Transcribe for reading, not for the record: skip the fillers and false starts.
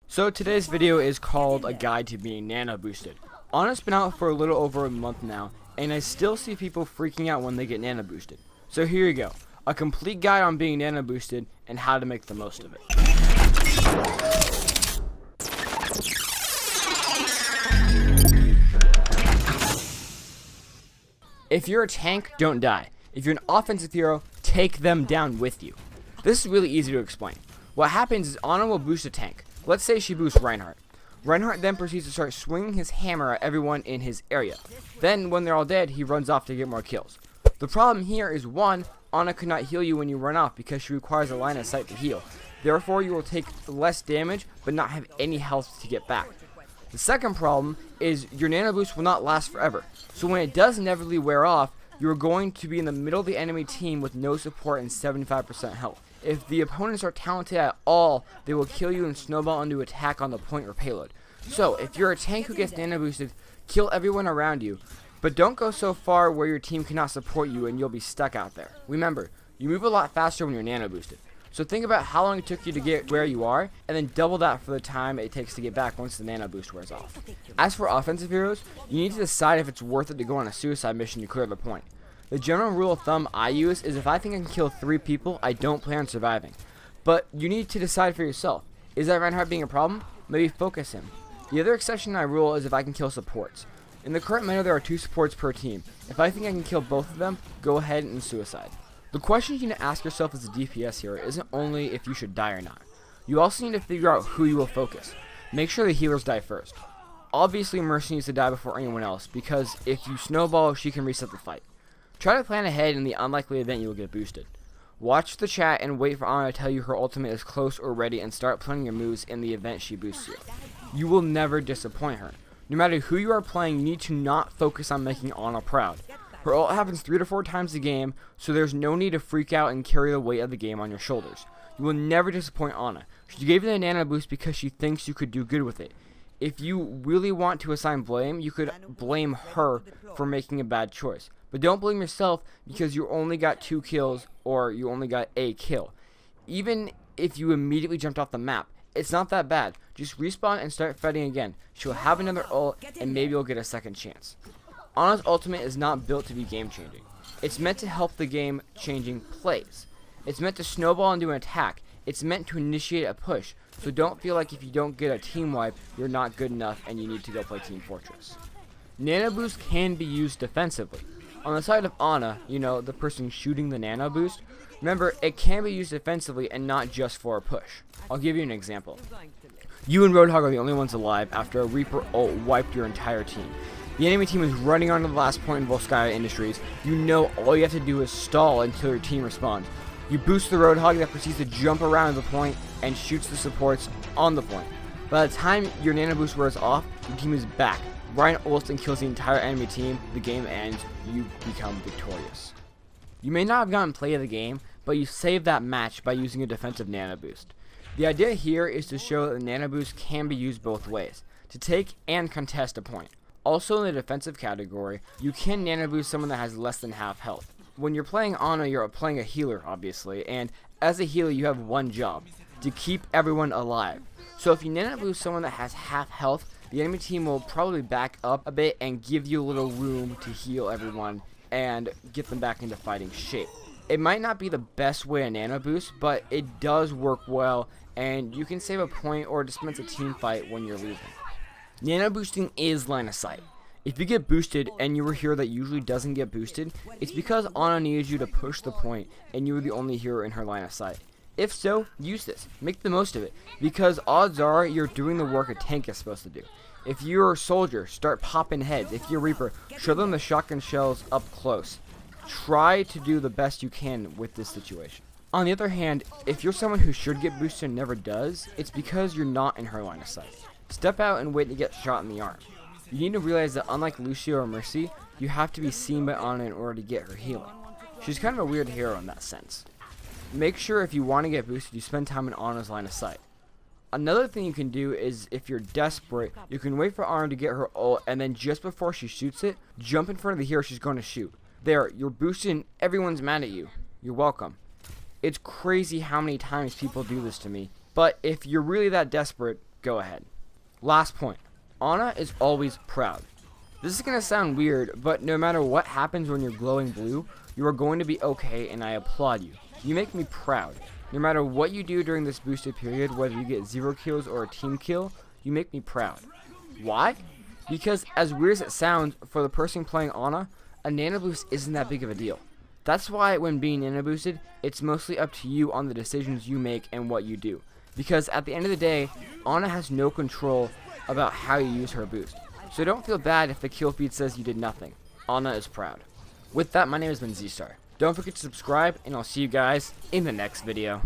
So today's video is called A Guide to Being Nano-Boosted. Ana's been out for a little over a month now, and I still see people freaking out when they get nano-boosted. So here you go, a complete guide on being nano-boosted and how to make the most of it. If you're a tank, don't die. If you're an offensive hero, take them down with you. This is really easy to explain. What happens is Ana will boost a tank. Let's say she boosts Reinhardt. Reinhardt then proceeds to start swinging his hammer at everyone in his area. Then, when they're all dead, he runs off to get more kills. The problem here is, one, Ana could not heal you when you run off because she requires a line of sight to heal. Therefore, you will take less damage, but not have any health to get back. The second problem is your nano boost will not last forever. So when it does inevitably wear off, you are going to be in the middle of the enemy team with no support and 75% health. If the opponents are talented at all, they will kill you and snowball into attack on the point or payload. So, if you're a tank who gets nano-boosted, kill everyone around you, but don't go so far where your team cannot support you and you'll be stuck out there. Remember, you move a lot faster when you're nano-boosted. So think about how long it took you to get where you are, and then double that for the time it takes to get back once the nano-boost wears off. As for offensive heroes, you need to decide if it's worth it to go on a suicide mission to clear the point. The general rule of thumb I use is if I think I can kill 3 people, I don't plan on surviving. But you need to decide for yourself. Is that Reinhardt being a problem? Maybe focus him. The other exception I rule is if I can kill supports. In the current meta there are 2 supports per team. If I think I can kill both of them, go ahead and suicide. The question you need to ask yourself as a DPS hero isn't only if you should die or not. You also need to figure out who you will focus. Make sure the healers die first. Obviously Mercy needs to die before anyone else, because if you snowball, she can reset the fight. Try to plan ahead in the unlikely event you will get boosted. Watch the chat and wait for Ana to tell you her ultimate is close or ready and start planning your moves in the event she boosts you. You will never disappoint her. No matter who you are playing, you need to not focus on making Ana proud. Her ult happens 3 to 4 times a game, so there's no need to freak out and carry the weight of the game on your shoulders. You will never disappoint Ana. She gave you the nano boost because she thinks you could do good with it. If you really want to assign blame, you could blame her for making a bad choice. But don't blame yourself because you only got 2 kills or you only got a kill. Even if you immediately jumped off the map, it's not that bad. Just respawn and start fighting again. She'll have another ult and maybe you'll get a second chance. Ana's ultimate is not built to be game changing. It's meant to help the game changing plays. It's meant to snowball into an attack. It's meant to initiate a push. So don't feel like if you don't get a team wipe, you're not good enough and you need to go play Team Fortress. Nano boost can be used defensively. On the side of Ana, you know, the person shooting the nano boost, remember, it can be used defensively and not just for a push. I'll give you an example. You and Roadhog are the only ones alive after a Reaper ult wiped your entire team. The enemy team is running onto the last point in Volskaya Industries. You know all you have to do is stall until your team responds. You boost the Roadhog that proceeds to jump around the point and shoots the supports on the point. By the time your nano boost wears off, your team is back. Ryan ults and kills the entire enemy team, the game ends, you become victorious. You may not have gotten play of the game, but you saved that match by using a defensive nano boost. The idea here is to show that the nano boost can be used both ways, to take and contest a point. Also in the defensive category, you can nano boost someone that has less than half health. When you're playing Ana, you're playing a healer obviously, and as a healer you have one job, to keep everyone alive. So if you nano boost someone that has half health, the enemy team will probably back up a bit and give you a little room to heal everyone and get them back into fighting shape. It might not be the best way to nano boost, but it does work well and you can save a point or dispense a team fight when you're losing. Nano boosting is line of sight. If you get boosted and you're a hero that usually doesn't get boosted, it's because Ana needs you to push the point and you're the only hero in her line of sight. If so, use this. Make the most of it, because odds are you're doing the work a tank is supposed to do. If you're a soldier, start popping heads. If you're a Reaper, show them the shotgun shells up close. Try to do the best you can with this situation. On the other hand, if you're someone who should get boosted and never does, it's because you're not in her line of sight. Step out and wait to get shot in the arm. You need to realize that unlike Lucio or Mercy, you have to be seen by Ana in order to get her healing. She's kind of a weird hero in that sense. Make sure if you want to get boosted, you spend time in Ana's line of sight. Another thing you can do is, if you're desperate, you can wait for Ana to get her ult, and then just before she shoots it, jump in front of the hero she's going to shoot. There, you're boosted and everyone's mad at you. You're welcome. It's crazy how many times people do this to me, but if you're really that desperate, go ahead. Last point. Ana is always proud. This is going to sound weird, but no matter what happens when you're glowing blue, you are going to be okay, and I applaud you. You make me proud. No matter what you do during this boosted period, whether you get 0 kills or a team kill, you make me proud. Why? Because as weird as it sounds, for the person playing Ana, a nano boost isn't that big of a deal. That's why when being nano boosted, it's mostly up to you on the decisions you make and what you do. Because at the end of the day, Ana has no control about how you use her boost. So don't feel bad if the kill feed says you did nothing. Ana is proud. With that, my name has been Z-Star. Don't forget to subscribe, and I'll see you guys in the next video.